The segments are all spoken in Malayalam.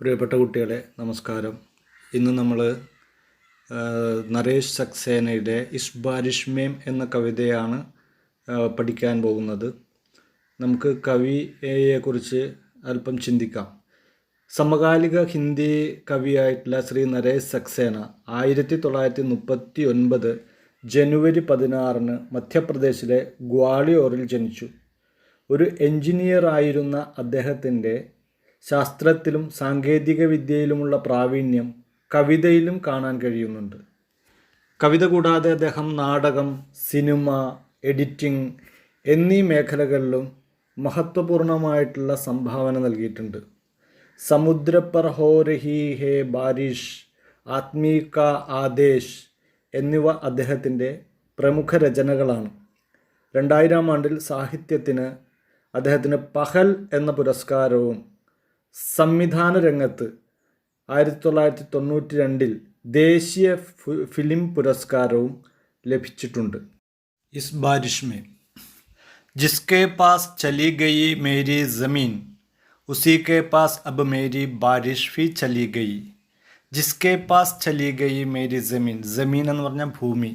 പ്രിയപ്പെട്ട കുട്ടികളെ നമസ്കാരം. ഇന്ന് നമ്മൾ നരേഷ് സക്സേനയുടെ ഇസ് ബാരിഷ് മേം എന്ന കവിതയാണ് പഠിക്കാൻ പോകുന്നത്. നമുക്ക് കവിയെക്കുറിച്ച് അല്പം ചിന്തിക്കാം. സമകാലിക ഹിന്ദി കവിയായിട്ടുള്ള ശ്രീ നരേഷ് സക്സേന 1939 ജനുവരി 16 മധ്യപ്രദേശിലെ ഗ്വാളിയോറിൽ ജനിച്ചു. ഒരു എഞ്ചിനീയർ ആയിരുന്ന അദ്ദേഹത്തിൻ്റെ ശാസ്ത്രത്തിലും സാങ്കേതിക വിദ്യയിലുമുള്ള പ്രാവീണ്യം കവിതയിലും കാണാൻ കഴിയുന്നുണ്ട്. കവിത കൂടാതെ അദ്ദേഹം നാടകം, സിനിമ, എഡിറ്റിംഗ് എന്നീ മേഖലകളിലും മഹത്വപൂർണമായിട്ടുള്ള സംഭാവന നൽകിയിട്ടുണ്ട്. സമുദ്ര പർ ഹോ രഹി ഹേ ബാരിഷ്, ആത്മീ കാ ആദേശ് എന്നിവ അദ്ദേഹത്തിൻ്റെ പ്രമുഖ രചനകളാണ്. 2000 സാഹിത്യത്തിന് അദ്ദേഹത്തിന് പഹൽ എന്ന പുരസ്കാരവും സംവിധാന രംഗത്ത് 1992 ദേശീയ ഫിലിം പുരസ്കാരവും ലഭിച്ചിട്ടുണ്ട്. ഇസ് ബാരിഷ് മേ ജിസ്കെ പാസ് ചലി ഗയി മേരി ജമീൻ ഉസി കെ പാസ് അബ് മേരി ബാരിഷ് ഫി ചലി ഗയി. ജിസ്കെ പാസ് ചലി ഗയി മേരി ജമീൻ, ജമീൻ എന്ന് പറഞ്ഞാൽ ഭൂമി,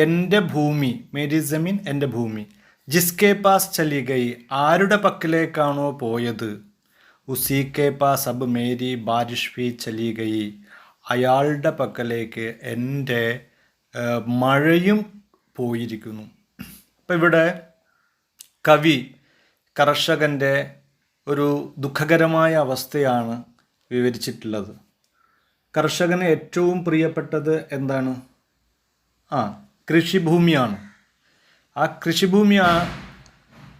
എൻ്റെ ഭൂമി, മേരി ജമീൻ എൻ്റെ ഭൂമി. ജിസ്കെ പാസ് ചലി ഗയി, ആരുടെ പക്കലേക്കാണോ പോയത്, ഉസി കെ പാസ് അബ് മേരി ബാരിഷ് ഫി ചലി ഗയി, അയാളുടെ പക്കലേക്ക് എൻ്റെ മഴയും പോയിരിക്കുന്നു. അപ്പം ഇവിടെ കവി കർഷകൻ്റെ ഒരു ദുഃഖകരമായ അവസ്ഥയാണ് വിവരിച്ചിട്ടുള്ളത്. കർഷകന് ഏറ്റവും പ്രിയപ്പെട്ടത് എന്താണ്? കൃഷിഭൂമിയാണ്. ആ കൃഷിഭൂമി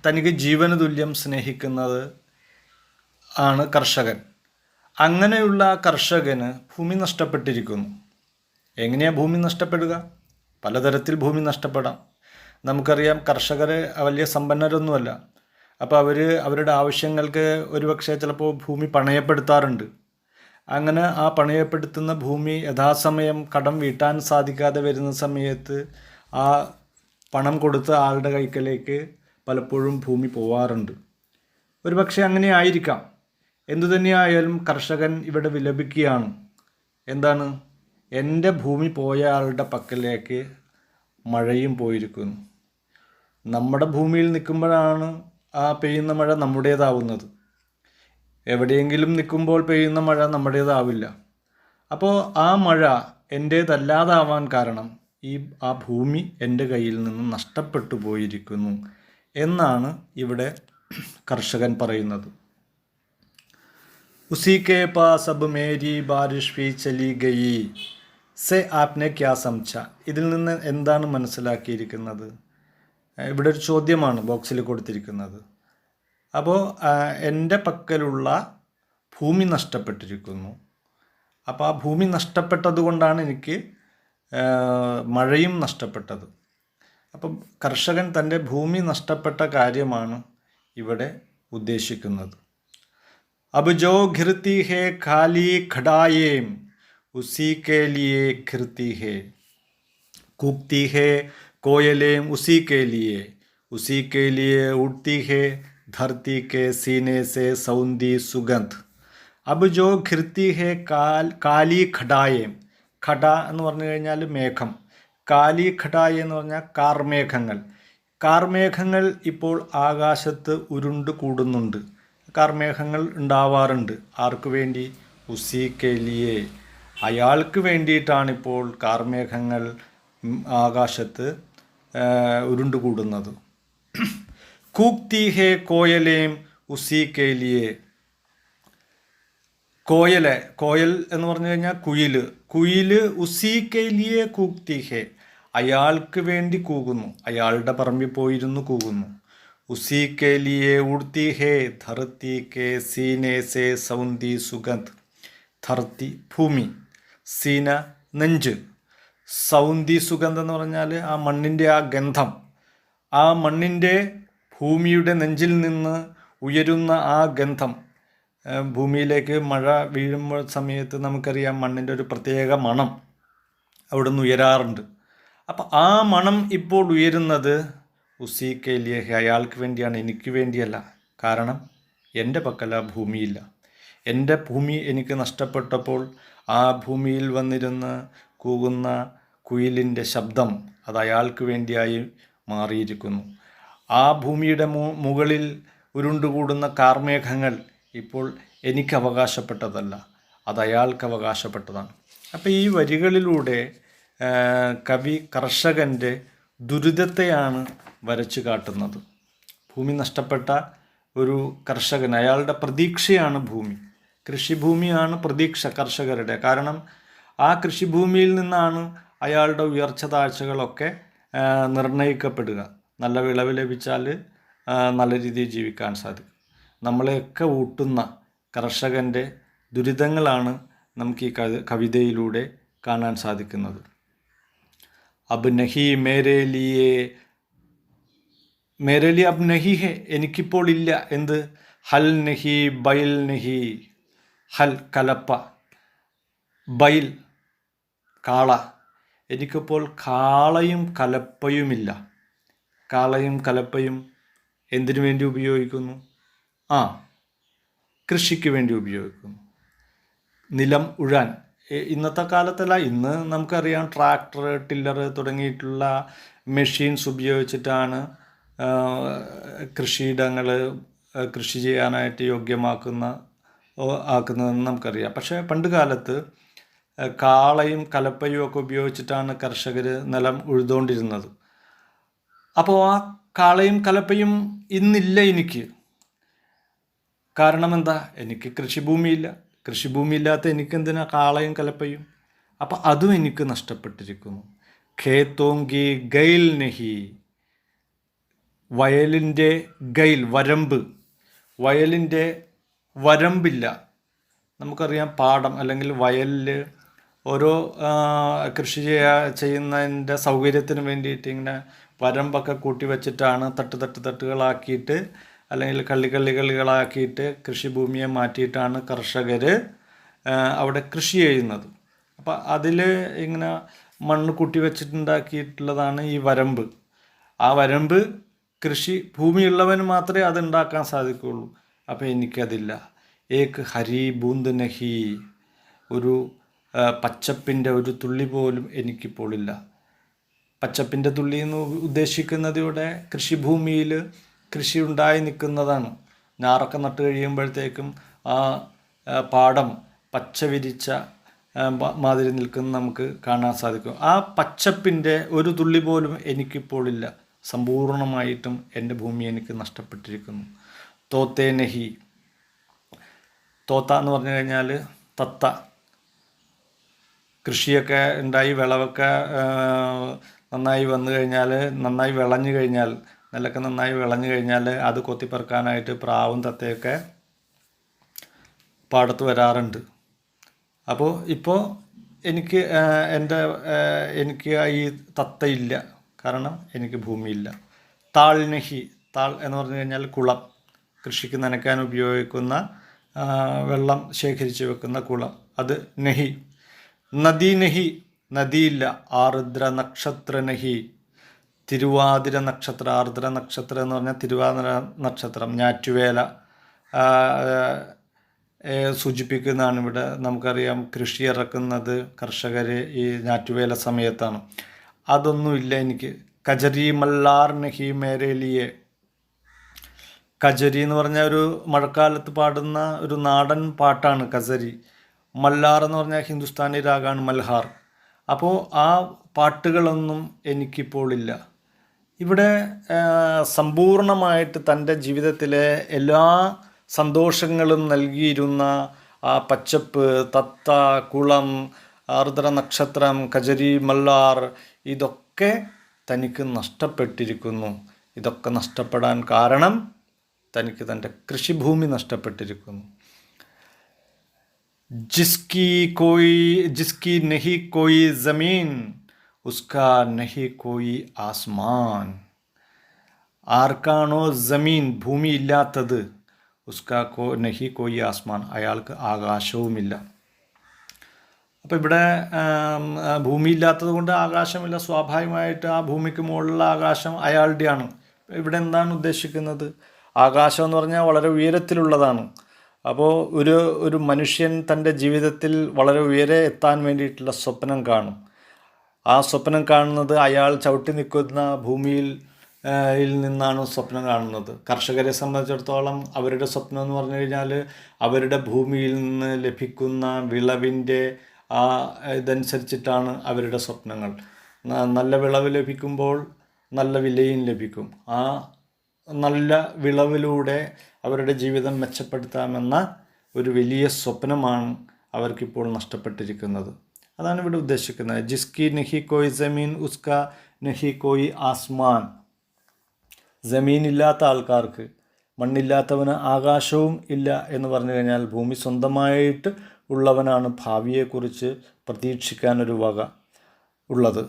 തനിക്ക് ജീവന തുല്യം സ്നേഹിക്കുന്നത് ആണ് കർഷകൻ. അങ്ങനെയുള്ള കർഷകന് ഭൂമി നഷ്ടപ്പെട്ടിരിക്കുന്നു. എങ്ങനെയാണ് ഭൂമി നഷ്ടപ്പെടുക? പലതരത്തിൽ ഭൂമി നഷ്ടപ്പെടാം. നമുക്കറിയാം, കർഷകർ വലിയ സമ്പന്നരൊന്നുമല്ല. അപ്പോൾ അവരുടെ ആവശ്യങ്ങൾക്ക് ഒരുപക്ഷെ ചിലപ്പോൾ ഭൂമി പണയപ്പെടുത്താറുണ്ട്. അങ്ങനെ ആ പണയപ്പെടുത്തുന്ന ഭൂമി യഥാസമയം കടം വീട്ടാൻ സാധിക്കാതെ വരുന്ന സമയത്ത് ആ പണം കൊടുത്ത ആളുടെ കൈക്കലേക്ക് പലപ്പോഴും ഭൂമി പോവാറുണ്ട്. ഒരുപക്ഷെ അങ്ങനെ ആയിരിക്കാം. എന്തുതന്നെയായാലും കർഷകൻ ഇവിടെ വിലപിക്കുകയാണ്. എന്താണ്? എൻ്റെ ഭൂമി പോയ ആളുടെ പക്കലേക്ക് മഴയും പോയിരിക്കുന്നു. നമ്മുടെ ഭൂമിയിൽ നിൽക്കുമ്പോഴാണ് ആ പെയ്യുന്ന മഴ നമ്മുടേതാവുന്നത്. എവിടെയെങ്കിലും നിൽക്കുമ്പോൾ പെയ്യുന്ന മഴ നമ്മുടേതാവില്ല. അപ്പോൾ ആ മഴ എൻ്റേതല്ലാതാവാൻ കാരണം ആ ഭൂമി എൻ്റെ കയ്യിൽ നിന്ന് നഷ്ടപ്പെട്ടു പോയിരിക്കുന്നു എന്നാണ് ഇവിടെ കർഷകൻ പറയുന്നത്. ഉസി കെ പാസ് അബ് മേരി ബാരിഷ് ഫി ചലി ഗയി സെ ആപ്നെ ക്യാ സംഛ. ഇതിൽ നിന്ന് എന്താണ് മനസ്സിലാക്കിയിരിക്കുന്നത്? ഇവിടെ ഒരു ചോദ്യമാണ് ബോക്സിൽ കൊടുത്തിരിക്കുന്നത്. അപ്പോൾ എൻ്റെ പക്കലുള്ള ഭൂമി നഷ്ടപ്പെട്ടിരിക്കുന്നു. അപ്പോൾ ആ ഭൂമി നഷ്ടപ്പെട്ടത് കൊണ്ടാണ് എനിക്ക് മഴയും നഷ്ടപ്പെട്ടത്. അപ്പം കർഷകൻ തൻ്റെ ഭൂമി നഷ്ടപ്പെട്ട കാര്യമാണ് ഇവിടെ ഉദ്ദേശിക്കുന്നത്. अब जो घिरती है खाली खड़ाएं उसी के लिए घिरती है, कूकती है कोयलें उसी के लिए उड़ती है धरती के सीने से सौंधी सुगंध. अब जो घिरती है കാലി ഖടായേം. ഖട എന്ന് പറഞ്ഞു കഴിഞ്ഞാൽ മേഘം, കാലി ഖടായ എന്ന് പറഞ്ഞാൽ കാർമേഘങ്ങൾ. കാർമേഘങ്ങൾ ഇപ്പോൾ ആകാശത്ത് ഉരുണ്ട് കൂടുന്നുണ്ട്. കാർമേഘങ്ങൾ ഉണ്ടാവാറുണ്ട്. ആർക്ക് വേണ്ടി? ഉസി കെ ലിയെ, അയാൾക്ക് വേണ്ടിയിട്ടാണിപ്പോൾ കാർമേഘങ്ങൾ ആകാശത്ത് ഉരുണ്ടുകൂടുന്നത്. കൂക്തി ഹേ കോയലേം ഉസി കെ ലിയെ. കോയൽ എന്ന് പറഞ്ഞു കഴിഞ്ഞാൽ കുയിൽ ഉസി കെ ലിയെ കൂക്തി ഹേ, അയാൾക്ക് വേണ്ടി കൂകുന്നു, അയാളുടെ പറമ്പിൽ പോയിരുന്നു കൂകുന്നു. ഉസി കെ ലിയെ ഉഡ്തി ഹേ ധർത്തി കെ സീനെ സേ സൗന്ദി സുഗന്ധ്. ധർത്തി ഭൂമി, സീന നെഞ്ച്, സൗന്ദി സുഗന്ധം എന്ന് പറഞ്ഞാൽ ആ മണ്ണിൻ്റെ ആ ഗന്ധം. ആ മണ്ണിൻ്റെ ഭൂമിയുടെ നെഞ്ചിൽ നിന്ന് ഉയരുന്ന ആ ഗന്ധം ഭൂമിയിലേക്ക് മഴ വീഴുമ്പോൾ സമയത്ത് നമുക്കറിയാം മണ്ണിൻ്റെ ഒരു പ്രത്യേക മണം അവിടെ നിന്ന് ഉയരാറുണ്ട്. അപ്പം ആ മണം ഇപ്പോൾ ഉയരുന്നത് ഉസി കെ ലിയെ, അയാൾക്ക് വേണ്ടിയാണ്, എനിക്ക് വേണ്ടിയല്ല. കാരണം എൻ്റെ പക്കൽ ആ ഭൂമിയില്ല. എൻ്റെ ഭൂമി എനിക്ക് നഷ്ടപ്പെട്ടപ്പോൾ ആ ഭൂമിയിൽ വന്നിരുന്ന് കൂകുന്ന കുയിലിൻ്റെ ശബ്ദം അത് അയാൾക്ക് വേണ്ടിയായി മാറിയിരിക്കുന്നു. ആ ഭൂമിയുടെ മുകളിൽ ഉരുണ്ടുകൂടുന്ന കാർമേഘങ്ങൾ ഇപ്പോൾ എനിക്ക് അവകാശപ്പെട്ടതല്ല, അത് അയാൾക്ക് അവകാശപ്പെട്ടതാണ്. അപ്പോൾ ഈ വരികളിലൂടെ കവി കർഷകൻ്റെ ദുരിതത്തെയാണ് വരച്ചു കാട്ടുന്നത്. ഭൂമി നഷ്ടപ്പെട്ട ഒരു കർഷകൻ, അയാളുടെ പ്രതീക്ഷയാണ് ഭൂമി. കൃഷിഭൂമിയാണ് പ്രതീക്ഷ കർഷകരുടെ. കാരണം ആ കൃഷിഭൂമിയിൽ നിന്നാണ് അയാളുടെ ഉയർച്ച താഴ്ചകളൊക്കെ നിർണ്ണയിക്കപ്പെടുക. നല്ല വിളവ് ലഭിച്ചാൽ നല്ല രീതിയിൽ ജീവിക്കാൻ സാധിക്കും. നമ്മളെയൊക്കെ ഊട്ടുന്ന കർഷകൻ്റെ ദുരിതങ്ങളാണ് നമുക്ക് ഈ കവിതയിലൂടെ കാണാൻ സാധിക്കുന്നത്. അബ് നഹി മേരെ ലിയേ അബ് നഹി ഹെ, എനിക്കിപ്പോൾ ഇല്ല എന്ത്, ഹൽ നഹി ബൈൽ നഹി, ഹൽ കലപ്പ, ബൈൽ കാള, എനിക്കിപ്പോൾ കാളയും കലപ്പയുമില്ല. കാളയും കലപ്പയും എന്തിനു വേണ്ടി ഉപയോഗിക്കുന്നു? കൃഷിക്ക് വേണ്ടി ഉപയോഗിക്കുന്നു. നിലം ഉഴാൻ ഇന്നത്തെ കാലത്തല്ല, ഇന്ന് നമുക്കറിയാം ട്രാക്ടർ, ടില്ലർ തുടങ്ങിയിട്ടുള്ള മെഷീൻസ് ഉപയോഗിച്ചിട്ടാണ് കൃഷിയിടങ്ങൾ കൃഷി ചെയ്യാനായിട്ട് ആക്കുന്നതെന്ന് നമുക്കറിയാം. പക്ഷേ പണ്ട് കാലത്ത് കാളയും കലപ്പയും ഒക്കെ ഉപയോഗിച്ചിട്ടാണ് കർഷകർ നിലം ഉഴുതുകൊണ്ടിരുന്നത്. അപ്പോൾ ആ കാളയും കലപ്പയും ഇന്നില്ല എനിക്ക്. കാരണം എന്താ? എനിക്ക് കൃഷിഭൂമിയില്ല. കൃഷിഭൂമിയില്ലാത്ത എനിക്കെന്തിനാ കാളയും കലപ്പയും? അപ്പം അതും എനിക്ക് നഷ്ടപ്പെട്ടിരിക്കുന്നു. ഖേത്തോങ്കി ഗൈൽ നഹി, വയലിൻ്റെ ഗൈൽ, വരമ്പ്, വയലിൻ്റെ വരമ്പില്ല. നമുക്കറിയാം പാടം അല്ലെങ്കിൽ വയലിൽ ഓരോ കൃഷി ചെയ്യുന്നതിൻ്റെ സൗകര്യത്തിന് വേണ്ടിയിട്ട് ഇങ്ങനെ വരമ്പൊക്കെ കൂട്ടി വച്ചിട്ടാണ് തട്ടുകളാക്കിയിട്ട് അല്ലെങ്കിൽ കള്ളികളാക്കിയിട്ട് കൃഷിഭൂമിയെ മാറ്റിയിട്ടാണ് കർഷകർ അവിടെ കൃഷി ചെയ്യുന്നത്. അപ്പോൾ അതിൽ ഇങ്ങനെ മണ്ണ് കൂട്ടി വെച്ചിട്ടുണ്ടാക്കിയിട്ടുള്ളതാണ് ഈ വരമ്പ്. ആ വരമ്പ് കൃഷി ഭൂമിയുള്ളവന് മാത്രമേ അത് ഉണ്ടാക്കാൻ സാധിക്കുകയുള്ളൂ. അപ്പോൾ എനിക്കതില്ല. ഏക് ഹരി ബൂന്ത് നഹി, ഒരു പച്ചപ്പിൻ്റെ ഒരു തുള്ളി പോലും എനിക്കിപ്പോൾ ഇല്ല. പച്ചപ്പിൻ്റെ തുള്ളി എന്ന് ഉദ്ദേശിക്കുന്നത് ഇവിടെ കൃഷിഭൂമിയിൽ കൃഷി ഉണ്ടായി നിൽക്കുന്നതാണ്. ഞാറൊക്കെ നട്ട് കഴിയുമ്പോഴത്തേക്കും ആ പാടം പച്ച വിരിച്ച മാതിരി നിൽക്കുന്ന നമുക്ക് കാണാൻ സാധിക്കും. ആ പച്ചപ്പിൻ്റെ ഒരു തുള്ളി പോലും എനിക്കിപ്പോൾ ഇല്ല. സമ്പൂർണമായിട്ടും എൻ്റെ ഭൂമി എനിക്ക് നഷ്ടപ്പെട്ടിരിക്കുന്നു. തോത്തേ നഹി, തോത്ത എന്ന് പറഞ്ഞു കഴിഞ്ഞാൽ തത്ത. കൃഷിയൊക്കെ ഉണ്ടായി വിളവൊക്കെ നന്നായി വന്നു കഴിഞ്ഞാൽ, നന്നായി വിളഞ്ഞു കഴിഞ്ഞാൽ, നെല്ലൊക്കെ നന്നായി വിളഞ്ഞു കഴിഞ്ഞാൽ അത് കൊത്തിപ്പറക്കാനായിട്ട് പ്രാവും തത്തയൊക്കെ പാടത്ത് വരാറുണ്ട്. അപ്പോൾ ഇപ്പോൾ എനിക്ക് എനിക്ക് ഈ തത്തയില്ല, കാരണം എനിക്ക് ഭൂമിയില്ല. താൾ നഹി, താൾ എന്ന് പറഞ്ഞു കഴിഞ്ഞാൽ കുളം, കൃഷിക്ക് നനയ്ക്കാൻ ഉപയോഗിക്കുന്ന വെള്ളം ശേഖരിച്ച് വെക്കുന്ന കുളം, അത് നഹി. നദി നഹി, നദിയില്ല. ആർദ്ര നക്ഷത്ര നഹി, തിരുവാതിര നക്ഷത്രം. ആർദ്ര നക്ഷത്രം എന്ന് പറഞ്ഞാൽ തിരുവാതിര നക്ഷത്രം, ഞാറ്റുവേല സൂചിപ്പിക്കുന്നതാണ്. ഇവിടെ നമുക്കറിയാം കൃഷി ഇറക്കുന്നത് കർഷകർ ഈ ഞാറ്റുവേല സമയത്താണ്. അതൊന്നുമില്ല എനിക്ക്. കജരി മല്ലാർ നഹി മേരെ ലിയെ, കജരി എന്ന് പറഞ്ഞാൽ ഒരു മഴക്കാലത്ത് പാടുന്ന ഒരു നാടൻ പാട്ടാണ് കസരി. മല്ലാർ എന്ന് പറഞ്ഞാൽ ഹിന്ദുസ്ഥാനി രാഗമാണ് മൽഹാർ. അപ്പോൾ ആ പാട്ടുകളൊന്നും എനിക്കിപ്പോൾ ഇല്ല. ഇവിടെ സമ്പൂർണമായിട്ട് തൻ്റെ ജീവിതത്തിലെ എല്ലാ സന്തോഷങ്ങളും നൽകിയിരുന്ന ആ പച്ചപ്പ്, തത്ത, കുളം, ആർദ്ര നക്ഷത്രം, കജരി, മല്ലാർ, ഇതൊക്കെ തനിക്ക് നഷ്ടപ്പെട്ടിരിക്കുന്നു. ഇതൊക്കെ നഷ്ടപ്പെടാൻ കാരണം തനിക്ക് തൻ്റെ കൃഷിഭൂമി നഷ്ടപ്പെട്ടിരിക്കുന്നു. ജിസ്കി നഹി കോയി ജമീൻ ഉസ്കാ നഹി കോയി ആസ്മാൻ. ആർക്കാണോ ജമീൻ, ഭൂമി ഇല്ലാത്തത്, ഉസ്കാ നഹി കോയി ആസ്മാൻ, അയാൾക്ക് ആകാശവുമില്ല. അപ്പോൾ ഇവിടെ ഭൂമിയില്ലാത്തത് കൊണ്ട് ആകാശമില്ല. സ്വാഭാവികമായിട്ട് ആ ഭൂമിക്ക് മുകളിലുള്ള ആകാശം അയാളുടെയാണ്. ഇവിടെ എന്താണ് ഉദ്ദേശിക്കുന്നത്? ആകാശം എന്ന് പറഞ്ഞാൽ വളരെ ഉയരത്തിലുള്ളതാണ്. അപ്പോൾ ഒരു മനുഷ്യൻ തൻ്റെ ജീവിതത്തിൽ വളരെ ഉയരെ എത്താൻ വേണ്ടിയിട്ടുള്ള സ്വപ്നം കാണും. ആ സ്വപ്നം കാണുന്നത് അയാൾ ചവിട്ടി നിൽക്കുന്ന ഭൂമിയിൽ നിന്നാണ് സ്വപ്നം കാണുന്നത്. കർഷകരെ സംബന്ധിച്ചിടത്തോളം അവരുടെ സ്വപ്നം എന്ന് പറഞ്ഞു കഴിഞ്ഞാൽ അവരുടെ ഭൂമിയിൽ നിന്ന് ലഭിക്കുന്ന വിളവിൻ്റെ ഇതനുസരിച്ചിട്ടാണ് അവരുടെ സ്വപ്നങ്ങൾ. നല്ല വിളവ് ലഭിക്കുമ്പോൾ നല്ല വിലയും ലഭിക്കും. ആ നല്ല വിളവിലൂടെ അവരുടെ ജീവിതം മെച്ചപ്പെടുത്താമെന്ന ഒരു വലിയ സ്വപ്നമാണ് അവർക്കിപ്പോൾ നഷ്ടപ്പെട്ടിരിക്കുന്നത്. അതാണ് ഇവിടെ ഉദ്ദേശിക്കുന്നത്. ജിസ്കി നഹി കോയി ജമീൻ ഉസ്ക നഹി കോയി ആസ്മാൻ. ജമീനില്ലാത്ത ആൾക്കാർക്ക്, മണ്ണില്ലാത്തവന് ആകാശവും ഇല്ല എന്ന് പറഞ്ഞു കഴിഞ്ഞാൽ ഭൂമി സ്വന്തമായിട്ട് ഉള്ളവനാണ് ഭാവിയെക്കുറിച്ച് പ്രതീക്ഷിക്കാനൊരു വക ഉള്ളത്.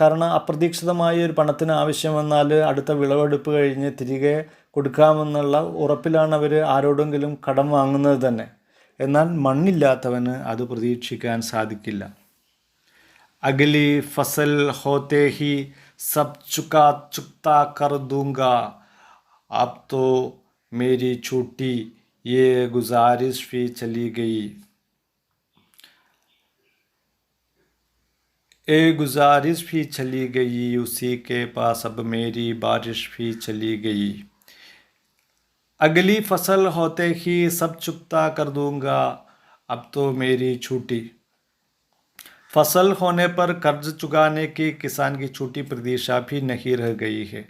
കാരണം അപ്രതീക്ഷിതമായ ഒരു പണത്തിന് ആവശ്യം വന്നാൽ അടുത്ത വിളവെടുപ്പ് കഴിഞ്ഞ് തിരികെ കൊടുക്കാമെന്നുള്ള ഉറപ്പിലാണ് അവർ ആരോടെങ്കിലും കടം വാങ്ങുന്നത് തന്നെ. എന്നാൽ മണ്ണില്ലാത്തവന് അത് പ്രതീക്ഷിക്കാൻ സാധിക്കില്ല. അഗലി ഫസൽ ഹോത്തെ ഹി സബ് ചുക്താ കർ ദൂംഗാ അബ് തോ മേരി ഛൂട്ടി യേ ഗുസാരിഷ് ഭി ചലി ഗയി. ए गुजारिश भी चली गई उसी के पास अब मेरी बारिश भी चली गई. अगली फसल होते ही सब चुकता कर दूंगा अब तो मेरी छूटी. फसल होने पर कर्ज चुकाने की किसान की छूटी प्रतीक्षा भी नहीं रह गई है.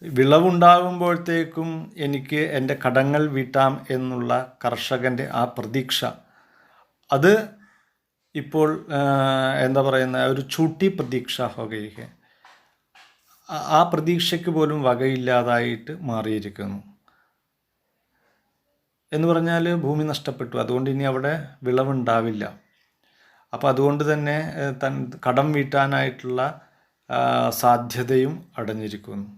വിളവുണ്ടാകുമ്പോഴത്തേക്കും എനിക്ക് എൻ്റെ കടങ്ങൾ വീട്ടാം എന്നുള്ള കർഷകൻ്റെ ആ പ്രതീക്ഷ, അത് ഇപ്പോൾ എന്താ പറയുന്ന ഒരു ചൂട്ടി പ്രതീക്ഷ ഹോകയെ, ആ പ്രതീക്ഷയ്ക്ക് പോലും വകയില്ലാതായിട്ട് മാറിയിരിക്കുന്നു. എന്ന് പറഞ്ഞാൽ ഭൂമി നഷ്ടപ്പെട്ടു, അതുകൊണ്ട് ഇനി അവിടെ വിളവുണ്ടാവില്ല. അപ്പോൾ അതുകൊണ്ട് തന്നെ കടം വീട്ടാനായിട്ടുള്ള സാധ്യതയും അടഞ്ഞിരിക്കുന്നു.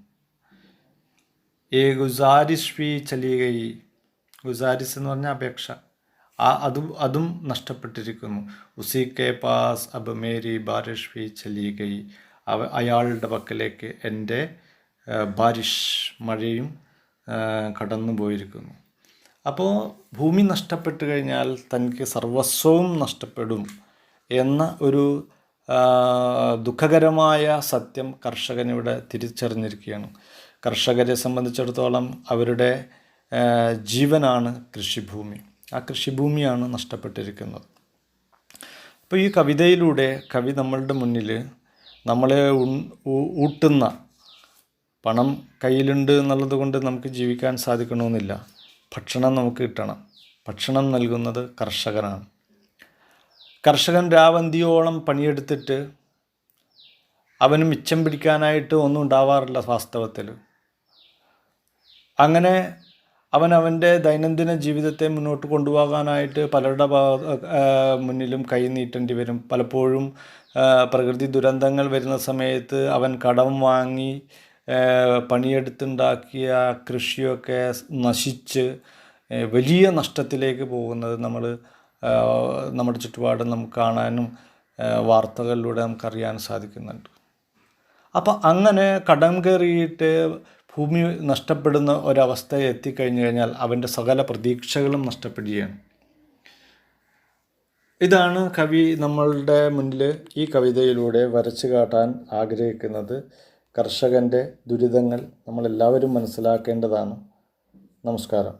ഗുസാരിഷ് ഭി ചലി ഗയി. ഗുസാരിസ് എന്ന് പറഞ്ഞാൽ അപേക്ഷ, അതും നഷ്ടപ്പെട്ടിരിക്കുന്നു. ഉസി കെ പാസ് അബ് മേരി ബാരിഷ് ഭി ചലി ഗയി. അയാളുടെ പക്കലേക്ക് എൻ്റെ ബാരിഷ് മഴയും കടന്നു പോയിരിക്കുന്നു. അപ്പോൾ ഭൂമി നഷ്ടപ്പെട്ടു കഴിഞ്ഞാൽ തനിക്ക് സർവസ്വവും നഷ്ടപ്പെടും എന്ന ഒരു ദുഃഖകരമായ സത്യം കർഷകനിവിടെ തിരിച്ചറിഞ്ഞിരിക്കുകയാണ്. കർഷകരെ സംബന്ധിച്ചിടത്തോളം അവരുടെ ജീവനാണ് കൃഷിഭൂമി. ആ കൃഷിഭൂമിയാണ് നഷ്ടപ്പെട്ടിരിക്കുന്നത്. അപ്പോൾ ഈ കവിതയിലൂടെ കവി നമ്മളുടെ മുന്നിൽ നമ്മളെ ഊട്ടുന്ന, പണം കയ്യിലുണ്ട് എന്നുള്ളത് കൊണ്ട് നമുക്ക് ജീവിക്കാൻ സാധിക്കണമെന്നില്ല. ഭക്ഷണം നമുക്ക് കിട്ടണം. ഭക്ഷണം നൽകുന്നത് കർഷകനാണ്. കർഷകൻ രാവന്തിയോളം പണിയെടുത്തിട്ട് അവന് മിച്ചം പിടിക്കാനായിട്ട് ഒന്നും ഉണ്ടാവാറില്ല വാസ്തവത്തിൽ. അങ്ങനെ അവൻ്റെ ദൈനംദിന ജീവിതത്തെ മുന്നോട്ട് കൊണ്ടുപോകാനായിട്ട് പലരുടെ മുന്നിലും കൈ നീട്ടേണ്ടി വരും. പലപ്പോഴും പ്രകൃതി ദുരന്തങ്ങൾ വരുന്ന സമയത്ത് അവൻ കടം വാങ്ങി പണിയെടുത്തുണ്ടാക്കിയ കൃഷിയൊക്കെ നശിച്ച് വലിയ നഷ്ടത്തിലേക്ക് പോകുന്നത് നമ്മുടെ ചുറ്റുപാടും നമുക്ക് കാണാനും വാർത്തകളിലൂടെ നമുക്കറിയാൻ സാധിക്കുന്നുണ്ട്. അപ്പോൾ അങ്ങനെ കടം കയറിയിട്ട് ഭൂമി നഷ്ടപ്പെടുന്ന ഒരവസ്ഥ എത്തിക്കഴിഞ്ഞു കഴിഞ്ഞാൽ അവൻ്റെ സകല പ്രതീക്ഷകളും നഷ്ടപ്പെടുകയാണ്. ഇതാണ് കവി നമ്മളുടെ മുന്നിൽ ഈ കവിതയിലൂടെ വരച്ചു കാട്ടാൻ ആഗ്രഹിക്കുന്നത്. കർഷകൻ്റെ ദുരിതങ്ങൾ നമ്മളെല്ലാവരും മനസ്സിലാക്കേണ്ടതാണ്. നമസ്കാരം.